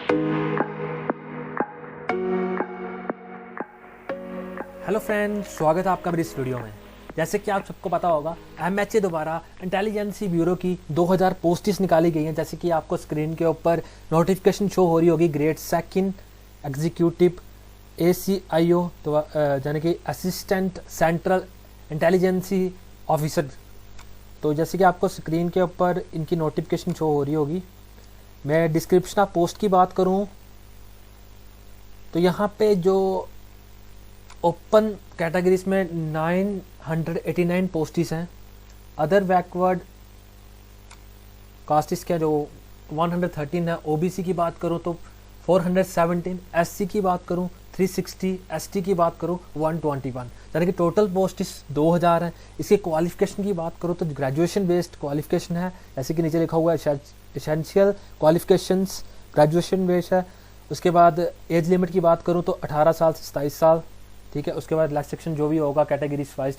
Hello friends, स्वागत है आपका मेरी इस वीडियो में। जैसे कि आप सबको पता होगा, एमएचए द्वारा इंटेलिजेंसी ब्यूरो की 2000 पोस्ट्स निकाली गई हैं। जैसे कि आपको स्क्रीन के ऊपर नोटिफिकेशन शो हो रही होगी, ग्रेड सेकंड एग्जीक्यूटिव ACIO यानी कि असिस्टेंट सेंट्रल इंटेलिजेंसी ऑफिसर। तो जैसे कि आपको स्क्रीन के ऊपर इनकी नोटिफिकेशन शो हो रही होगी। मैं डिस्क्रिप्शन ऑफ पोस्ट की बात करूं तो यहाँ पे जो ओपन कैटेगरीज में 989 पोस्टिस हैं। अदर बैकवर्ड कास्टिस के जो 113 है। ओबीसी की बात करूं तो 417, एससी की बात करूं 360, एसटी की बात करूं 121, यानी कि टोटल पोस्टिस 2000 है। इसके क्वालिफिकेशन की बात करूं तो ग्रेजुएशन बेस्ड क्वालिफिकेशन है, जैसे कि नीचे लिखा हुआ है एसेंशियल क्वालिफिकेशंस ग्रेजुएशन बेस्ड है। उसके बाद एज लिमिट की बात करूं तो 18 साल से 27 साल, ठीक है। उसके बाद लास्ट सेक्शन जो भी होगा कैटेगरीज वाइज।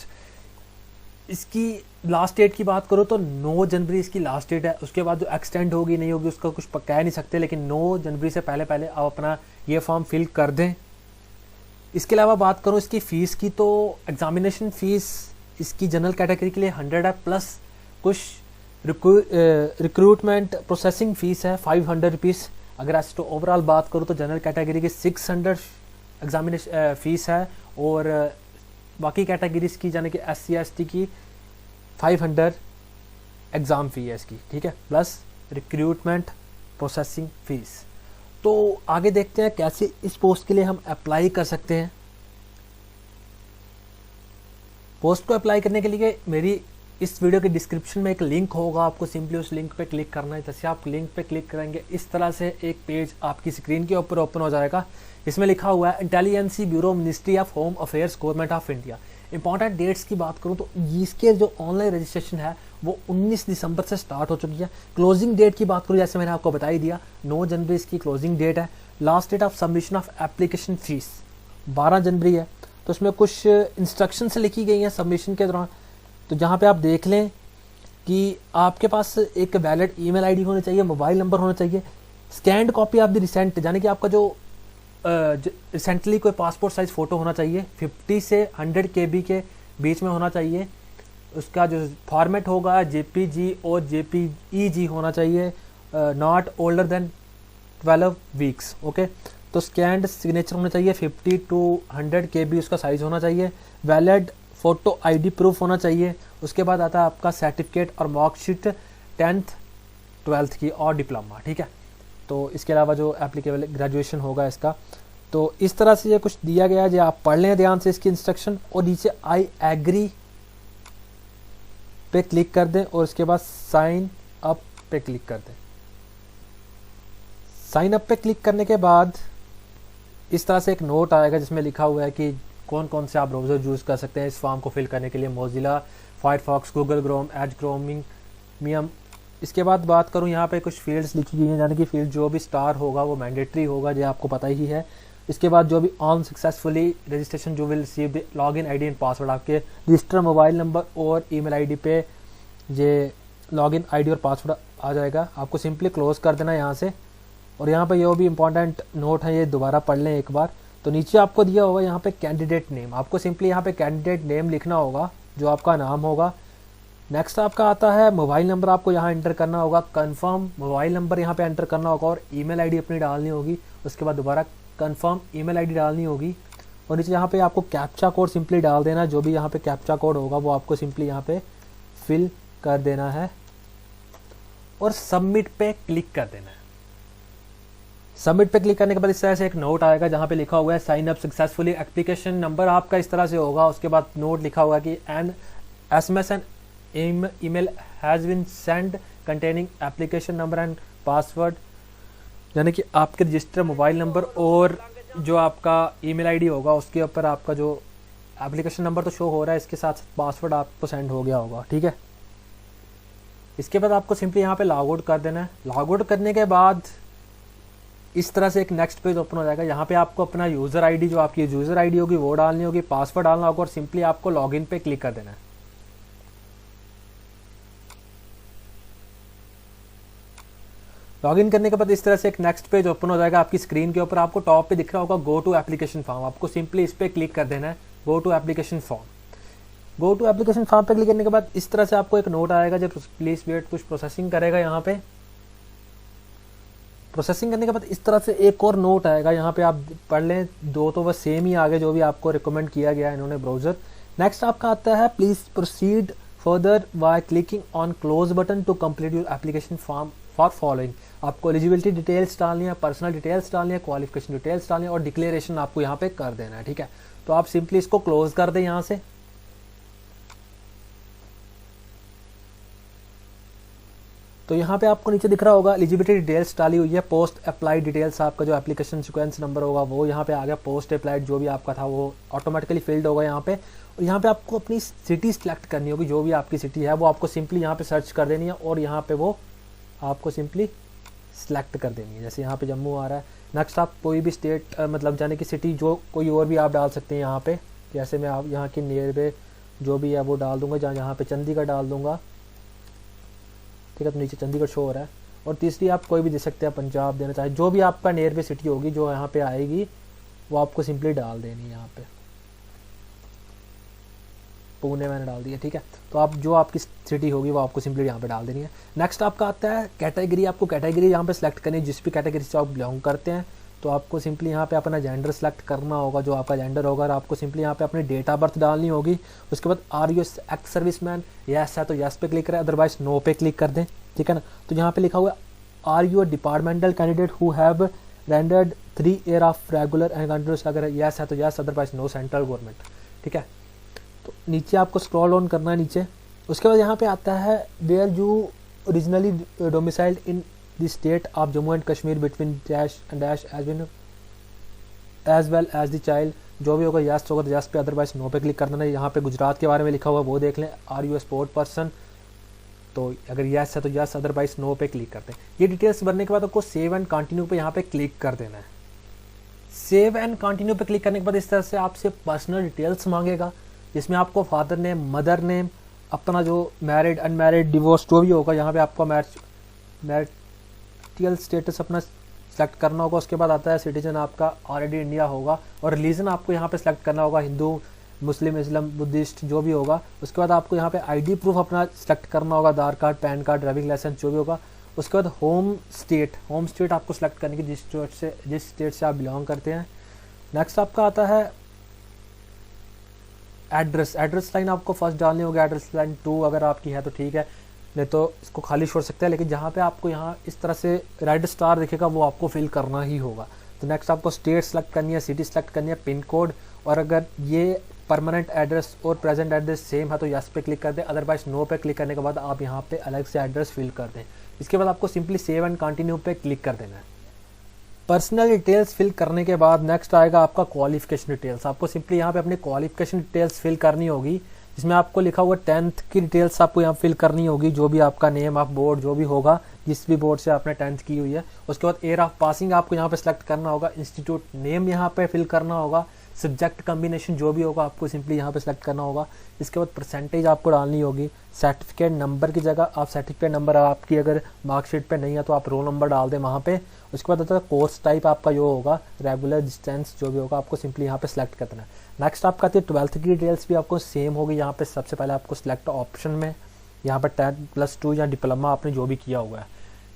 इसकी लास्ट डेट की बात करो तो 9 जनवरी इसकी लास्ट डेट है। उसके बाद जो एक्सटेंड होगी नहीं होगी उसका कुछ कह नहीं सकते, लेकिन 9 जनवरी से पहले पहले आप अपना ये फॉर्म फिल कर दें। इसके अलावा बात करूँ इसकी फ़ीस की तो एग्जामिनेशन फ़ीस इसकी जनरल कैटेगरी के लिए 100 है, प्लस कुछ रिक्रूटमेंट प्रोसेसिंग फ़ीस है 500 रुपीज़। अगर ऐसे तो ओवरऑल बात करूँ तो जनरल कैटेगरी की 600 एग्जामिनेशन फ़ीस है, और बाकी कैटेगरीज की यानी कि SC ST की 500 एग्ज़ाम फ़ी है इसकी, ठीक है, प्लस रिक्रूटमेंट प्रोसेसिंग फ़ीस। तो आगे देखते हैं कैसे इस पोस्ट के लिए हम अप्लाई कर सकते हैं। पोस्ट को अप्लाई करने के लिए मेरी इस वीडियो के डिस्क्रिप्शन में एक लिंक होगा, आपको सिंपली उस लिंक पे क्लिक करना है। जैसे आप लिंक पे क्लिक करेंगे इस तरह से एक पेज आपकी स्क्रीन के ऊपर ओपन हो जाएगा। इसमें लिखा हुआ है intelligence bureau, ministry of home affairs, government of India. Important dates की बात करूं तो इसके जो ऑनलाइन रजिस्ट्रेशन है वो 19 दिसंबर से स्टार्ट हो चुकी है। क्लोजिंग डेट की बात करूं, जैसे मैंने आपको बता ही दिया, 9 जनवरी इसकी क्लोजिंग डेट है। Last date of submission of application fees 12 जनवरी है। तो इसमें कुछ इंस्ट्रक्शंस लिखी गई हैं सबमिशन के दौरान। तो जहाँ पे आप देख लें कि आपके पास एक वैलिड ईमेल आईडी होनी चाहिए, मोबाइल नंबर होना चाहिए, scanned copy of the recent यानी कि आपका जो रिसेंटली कोई पासपोर्ट साइज फ़ोटो होना चाहिए, 50 से 100 KB के बीच में होना चाहिए। उसका जो फॉर्मेट होगा JPG और JPEG होना चाहिए, not older than 12 weeks, okay. तो स्कैंड सिग्नेचर होना चाहिए, 50 to 100 KB उसका साइज़ होना चाहिए। वैलिड फ़ोटो ID प्रूफ होना चाहिए। उसके बाद आता है आपका सर्टिफिकेट और मार्कशीट 10th 12th की और डिप्लोमा, ठीक है। तो इसके अलावा जो एप्लीकेबल ग्रेजुएशन होगा इसका। तो इस तरह से ये कुछ दिया गया है, जो आप पढ़ लें ध्यान से इसकी इंस्ट्रक्शन, और नीचे आई एग्री पे क्लिक कर दें और उसके बाद साइन अप पे क्लिक कर दें। साइन अप पे क्लिक करने के बाद इस तरह से एक नोट आएगा जिसमें लिखा हुआ है कि कौन कौन से आप ब्राउज़र यूज़ कर सकते हैं इस फॉर्म को फिल करने के लिए। Mozilla, Firefox, Google Chrome, Edge Chromium. इसके बाद बात करूं यहाँ पे कुछ फील्ड्स लिखी गई हैं, यानी कि फील्ड जो भी स्टार होगा वो मैंडेटरी होगा, जो आपको पता ही है। इसके बाद जो भी ऑन सक्सेसफुली रजिस्ट्रेशन जो will receive the login ID and password, आपके रजिस्टर मोबाइल नंबर और ईमेल आईडी पे ये लॉगिन आईडी और पासवर्ड आ जाएगा। आपको सिंपली क्लोज कर देना है यहाँ से। और यहाँ पे ये भी इंपॉर्टेंट नोट है, ये दोबारा पढ़ लें एक बार। तो नीचे आपको दिया होगा यहाँ पे कैंडिडेट नेम, आपको सिंपली यहाँ पे कैंडिडेट नेम लिखना होगा जो आपका नाम होगा। नेक्स्ट आपका आता है मोबाइल नंबर, आपको यहाँ एंटर करना होगा, कंफर्म मोबाइल नंबर यहाँ पे एंटर करना होगा, और ईमेल आईडी अपनी डालनी होगी। उसके बाद दोबारा कंफर्म ईमेल आईडी डालनी होगी, और नीचे यहाँ पे आपको कैप्चा कोड सिंपली डाल देना है। जो भी यहाँ पे कैप्चा कोड होगा वो आपको सिंपली यहाँ पे फिल कर देना है और सबमिट पे क्लिक कर देना है। सबमिट पे क्लिक करने के बाद इस तरह से एक नोट आएगा जहाँ पे लिखा हुआ है sign up successfully. Application number आपका इस तरह से होगा। उसके बाद नोट लिखा हुआ है कि an SMS and email has been send containing application number and password, यानी कि आपके रजिस्टर मोबाइल नंबर और जो आपका ईमेल आईडी होगा उसके ऊपर आपका जो एप्लीकेशन नंबर तो शो हो रहा है, इसके साथ पासवर्ड आपको सेंड हो गया होगा, ठीक है। इसके बाद आपको सिंपली यहाँ पे लॉग आउट कर देना है। लॉग आउट करने के बाद इस तरह से एक नेक्स्ट पेज ओपन हो जाएगा। यहाँ पे आपको अपना यूज़र आईडी, जो आपकी यूज़र आईडी होगी वो डालनी होगी, पासवर्ड डालना होगा, और सिंपली आपको लॉगिन पे क्लिक कर देना है। लॉगिन करने के बाद इस तरह से एक नेक्स्ट पेज ओपन हो जाएगा आपकी स्क्रीन के ऊपर। आपको टॉप पे दिख रहा होगा गो टू एप्लीकेशन फॉर्म, आपको सिंपली इस पर क्लिक कर देना है, go to application form. Go to application form पे क्लिक करने के बाद इस तरह से आपको एक नोट आएगा, जब प्लीज वेट कुछ प्रोसेसिंग करेगा। यहाँ पे प्रोसेसिंग करने के बाद इस तरह से एक और नोट आएगा, यहाँ पे आप पढ़ लें, दो तो बस सेम ही आगे जो भी आपको रिकमेंड किया गया है इन्होंने ब्राउजर। नेक्स्ट आपका आता है please proceed further by clicking on close button to complete your application form for following. आपको एलिजिबिलिटी डिटेल्स डालनी है, पर्सनल डिटेल्स डालनी है, क्वालिफिकेशन डिटेल्स डालनी है और डिक्लेरेशन आपको यहाँ पे कर देना है, ठीक है। तो आप सिंपली इसको क्लोज कर दें यहाँ से। तो यहाँ पे आपको नीचे दिख रहा होगा एलिजिबिलिटी डिटेल्स डाली हुई है, पोस्ट अप्लाइड डिटेल्स, आपका जो एप्लीकेशन सीक्वेंस नंबर होगा वो यहाँ पे आ गया, पोस्ट अप्लाइड जो भी आपका था वो ऑटोमेटिकली फिल्ड होगा यहाँ पे। और यहाँ पे आपको अपनी सिटी सिलेक्ट करनी होगी, जो भी आपकी सिटी है वो आपको सिंपली यहाँ पे सर्च कर देनी है और यहाँ पे वो आपको सिंपली सिलेक्ट कर देनी है। जैसे यहाँ पे जम्मू आ रहा है। नेक्स्ट आप कोई भी स्टेट मतलब जाने की सिटी जो कोई और भी आप डाल सकते हैं यहाँ पे, जैसे मैं आप यहाँ की नियर पे जो भी है वो डाल दूंगा, जहाँ यहाँ पे चंडीगढ़ डाल दूंगा, ठीक है। तो नीचे चंडीगढ़ शो हो रहा है। और तीसरी आप कोई भी दे सकते हैं, पंजाब देना चाहे, जो भी आपका नियर पे सिटी होगी जो यहाँ पे आएगी वो आपको सिंपली डाल देनी है। यहाँ पे पुणे मैंने डाल दिया, ठीक है। तो आप जो आपकी सिटी होगी वो आपको सिंपली यहाँ पे डाल देनी है। नेक्स्ट आपका आता है कैटेगरी, आपको कैटेगरी यहाँ पे सिलेक्ट करनी है, जिस भी कैटेगरी से आप बिलोंग करते हैं। तो आपको सिंपली यहाँ पे अपना जेंडर सेलेक्ट करना होगा, जो आपका जेंडर होगा, और आपको सिंपली यहाँ पे अपनी डेट ऑफ बर्थ डालनी होगी। उसके बाद are you ex serviceman, yes है तो यस पे क्लिक करें, अदरवाइज नो पे क्लिक कर दें, ठीक है ना। तो यहाँ पे लिखा हुआ है are you a departmental candidate who have rendered 3 year of regular and continuous, अगर यस है तो yes, otherwise no, central government, ठीक है। तो नीचे आपको स्क्रॉल ऑन करना है नीचे। उसके बाद यहाँ पे आता है where you originally domiciled in the state of Jammu and Kashmir between dash and dash as well as the child, जो भी होगा यस होगा तो यस पे, अदरवाइज नो पे क्लिक कर देना। यहाँ पे गुजरात के बारे में लिखा हुआ है वो देख लें, are you a sport person, तो अगर यस है तो यस, अदरवाइज नो पे क्लिक करते हैं। ये डिटेल्स भरने के बाद आपको सेव एंड कंटिन्यू पे यहाँ पे क्लिक कर देना है। सेव एंड कंटिन्यू पे क्लिक करने के बाद इस तरह से आपसे पर्सनल डिटेल्स मांगेगा, जिसमें आपको फादर नेम, मदर नेम, अपना जो मैरिड, अनमैरिड, डिवोर्स जो भी होगा, यहाँ पे आपको मैरिटल स्टेटस अपना सेलेक्ट करना होगा। उसके बाद आता है सिटीजन आपका ऑलरेडी इंडिया होगा, और रिलीजन आपको यहाँ पे सेलेक्ट करना होगा, हिंदू, मुस्लिम, इस्लाम, बुद्धिस्ट जो भी होगा। उसके बाद आपको यहाँ पे आईडी प्रूफ अपना सेलेक्ट करना होगा, Aadhaar card, PAN card, driving licence जो भी होगा। उसके बाद होम स्टेट आपको सेलेक्ट करने की, जिस स्टेट से आप बिलोंग करते हैं। नेक्स्ट आपका आता है एड्रेस लाइन आपको फर्स्ट डालनी होगी, एड्रेस लाइन 2 अगर आपकी है तो ठीक है, नहीं तो इसको खाली छोड़ सकते हैं। लेकिन जहाँ पे आपको यहाँ इस तरह से रेड स्टार दिखेगा वो आपको फिल करना ही होगा। तो नेक्स्ट आपको स्टेट सेलेक्ट करनी है, सिटी सेलेक्ट करनी है, पिन कोड, और अगर ये परमानेंट एड्रेस और प्रेजेंट एड्रेस सेम है तो यस पे क्लिक कर दें, अदरवाइज नो पे क्लिक करने के बाद आप यहाँ पे अलग से एड्रेस फिल कर दें। इसके बाद आपको सिंपली सेव एंड कंटिन्यू पे क्लिक कर देना है। पर्सनल डिटेल्स फिल करने के बाद नेक्स्ट आएगा आपका क्वालिफिकेशन डिटेल्स। आपको सिंपली यहाँ पे अपनी क्वालिफिकेशन डिटेल्स फिल करनी होगी, जिसमें आपको लिखा हुआ 10th की डिटेल्स आपको यहाँ फिल करनी होगी, जो भी आपका नेम ऑफ बोर्ड जो भी होगा, जिस भी बोर्ड से आपने 10th की हुई है। उसके बाद ईयर ऑफ पासिंग आपको यहाँ पे सेलेक्ट करना होगा, इंस्टीट्यूट नेम यहाँ पे फिल करना होगा, सब्जेक्ट कम्बिनेशन जो भी होगा आपको सिंपली यहाँ पे सेलेक्ट करना होगा। इसके बाद परसेंटेज आपको डालनी होगी, सर्टिफिकेट नंबर की जगह आप सर्टिफिकेट नंबर आपकी अगर मार्कशीट पे नहीं है तो आप रोल नंबर डाल दें वहाँ पे। उसके बाद आता है कोर्स टाइप आपका जो होगा, रेगुलर, डिस्टेंस जो भी होगा आपको सिंपली यहाँ पे सेलेक्ट करना है। नेक्स्ट आपका आती है 12th की डिटेल्स भी आपको सेम होगी। यहाँ पे सबसे पहले आपको सिलेक्ट ऑप्शन में यहाँ पर 10+2 या डिप्लोमा आपने जो भी किया हुआ है,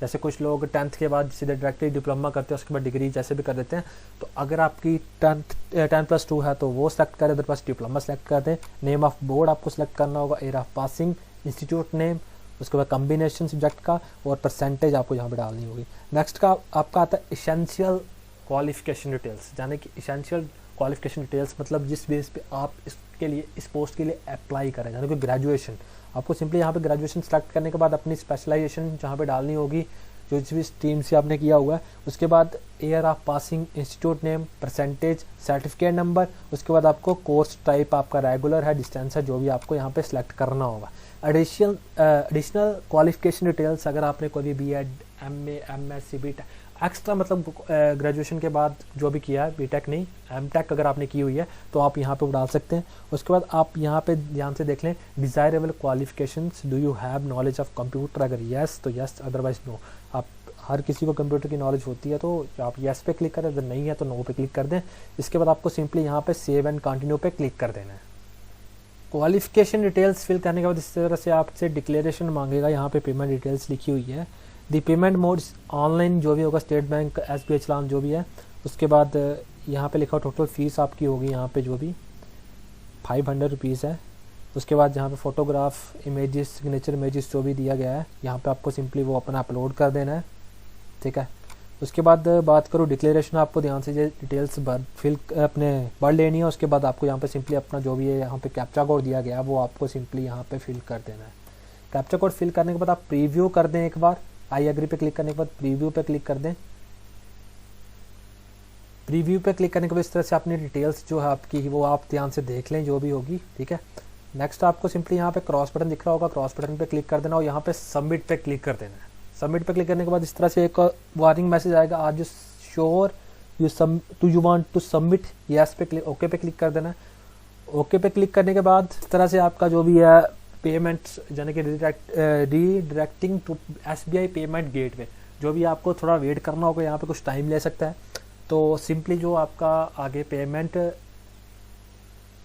जैसे कुछ लोग 10th के बाद सीधे डायरेक्टली डिप्लोमा करते हैं, उसके बाद डिग्री जैसे भी कर देते हैं। तो अगर आपकी 10+2 है तो वो सेलेक्ट करें, अदरवाइज डिप्लोमा सेलेक्ट कर दें। नेम ऑफ बोर्ड आपको सेलेक्ट करना होगा, year of passing, institute name, उसके बाद कम्बिनेशन सब्जेक्ट का, और परसेंटेज आपको यहाँ पे डालनी होगी। नेक्स्ट का आपका आता है इसेंशियल क्वालिफिकेशन डिटेल्स, यानी कि इसेंशियल क्वालिफिकेशन डिटेल्स मतलब जिस बेस पे आप इसके लिए, इस पोस्ट के लिए अप्लाई करें, यानी कि ग्रेजुएशन। आपको सिंपली यहाँ पे ग्रेजुएशन सेलेक्ट करने के बाद अपनी स्पेशलाइजेशन जहाँ पे डालनी होगी, जो जिस भी स्ट्रीम से आपने किया हुआ है। उसके बाद year of passing, institute name, percentage, certificate number. उसके बाद आपको कोर्स टाइप आपका रेगुलर है, डिस्टेंस है, जो भी आपको यहाँ पे सिलेक्ट करना होगा। एडिशनल क्वालिफिकेशन डिटेल्स, अगर आपने कोई भी BEd, MA, MSc, BTech extra मतलब ग्रेजुएशन के बाद जो भी किया है, BTech नहीं, MTech अगर आपने की हुई है तो आप यहाँ पे डाल सकते हैं। उसके बाद आप यहाँ पे ध्यान से देख लें, desirable qualifications, do you have knowledge of computer, अगर यस तो यस, अदरवाइज नो। हर किसी को कंप्यूटर की नॉलेज होती है, तो आप येस पे क्लिक करें, अगर नहीं है तो नो पे क्लिक कर दें। इसके बाद आपको सिंपली यहाँ पे सेव एंड कंटिन्यू पे क्लिक कर देना है। क्वालिफिकेशन डिटेल्स फिल करने के बाद इस तरह से आपसे डिक्लेरेशन मांगेगा, यहाँ पे पेमेंट डिटेल्स लिखी हुई है। दी पेमेंट मोड्स ऑनलाइन जो भी होगा, स्टेट बैंक, SBI चलान जो भी है। उसके बाद यहाँ पे लिखा टोटल फीस आपकी होगी यहाँ पे जो भी 500 रुपीज़ है। उसके बाद यहाँ पे फोटोग्राफ, इमेजेस, सिग्नेचर इमेजेस जो भी दिया गया है, यहाँ पे आपको सिंपली वो अपना अपलोड कर देना है, ठीक है। उसके बाद बात करूँ डिक्लेरेशन, आपको ध्यान से ये डिटेल्स फिल अपने भर लेनी है। उसके बाद आपको यहाँ पे सिंपली अपना जो भी है यहाँ पे कैप्चा कोड दिया गया है वो आपको सिंपली यहाँ पे फिल कर देना है। कैप्चा कोड फिल करने के बाद आप प्रीव्यू कर दें एक बार, आई एग्री पे क्लिक करने के बाद प्रीव्यू पे क्लिक कर दें। प्रीव्यू पे क्लिक करने के बाद इस तरह से अपनी डिटेल्स जो है आपकी वो आप ध्यान से देख लें जो भी होगी, ठीक है। नेक्स्ट आपको सिंपली यहाँ पे क्रॉस बटन दिख रहा होगा, क्रॉस बटन पे क्लिक कर देना और यहाँ पे सबमिट पे क्लिक कर देना है। सबमिट पे क्लिक करने के बाद इस तरह से एक वार्निंग मैसेज आएगा, are sure you want to submit, yes पे क्लिक, ओके पे क्लिक कर देना है। ओके पे क्लिक करने के बाद इस तरह से आपका जो भी है पेमेंट यानी कि redirecting to SBI payment gateway, जो भी आपको थोड़ा वेट करना होगा, यहाँ पे कुछ टाइम ले सकता है। तो सिंपली जो आपका आगे पेमेंट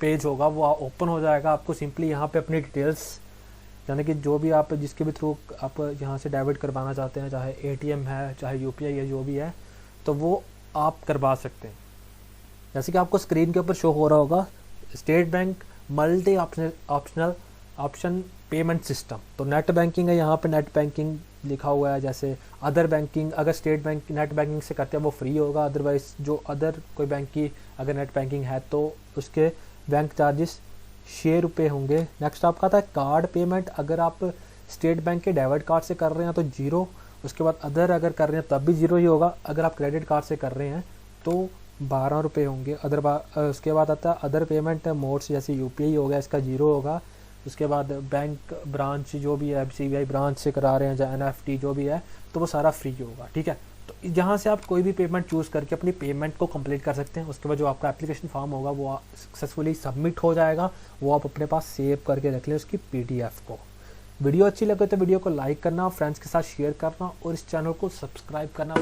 पेज होगा वो ओपन हो जाएगा। आपको सिंपली यहाँ पे अपनी डिटेल्स यानी कि जो भी आप जिसके भी थ्रू आप यहाँ से डेबिट करवाना चाहते हैं, चाहे ATM है, चाहे UPI है, जो भी है, तो वो आप करवा सकते हैं। जैसे कि आपको स्क्रीन के ऊपर शो हो रहा होगा, state bank multi option payment system, तो नेट बैंकिंग है, यहाँ पे नेट बैंकिंग लिखा हुआ है। जैसे अदर बैंकिंग, अगर स्टेट बैंक नेट बैंकिंग से करते हैं वो फ्री होगा, अदरवाइज जो अदर कोई बैंक की अगर नेट बैंकिंग है तो उसके बैंक चार्जेस 6 रुपये होंगे। नेक्स्ट आपका था कार्ड पेमेंट, अगर आप स्टेट बैंक के डेबिट कार्ड से कर रहे हैं तो 0, उसके बाद अदर अगर कर रहे हैं तब भी 0 ही होगा, अगर आप क्रेडिट कार्ड से कर रहे हैं तो 12 रुपये होंगे। उसके बाद आता है अदर पेमेंट मोड्स, जैसे UPI हो गया, इसका 0 होगा। उसके बाद बैंक ब्रांच जो भी है, CBI ब्रांच से करा रहे हैं या NFT जो भी है, तो वो सारा फ्री होगा, ठीक है। तो यहाँ से आप कोई भी पेमेंट चूज़ करके अपनी पेमेंट को कंप्लीट कर सकते हैं। उसके बाद जो आपका एप्लीकेशन फॉर्म होगा वो सक्सेसफुली सबमिट हो जाएगा, वो आप अपने पास सेव करके रख लें उसकी PDF को। वीडियो अच्छी लगे तो वीडियो को लाइक करना, फ्रेंड्स के साथ शेयर करना और इस चैनल को सब्सक्राइब करना।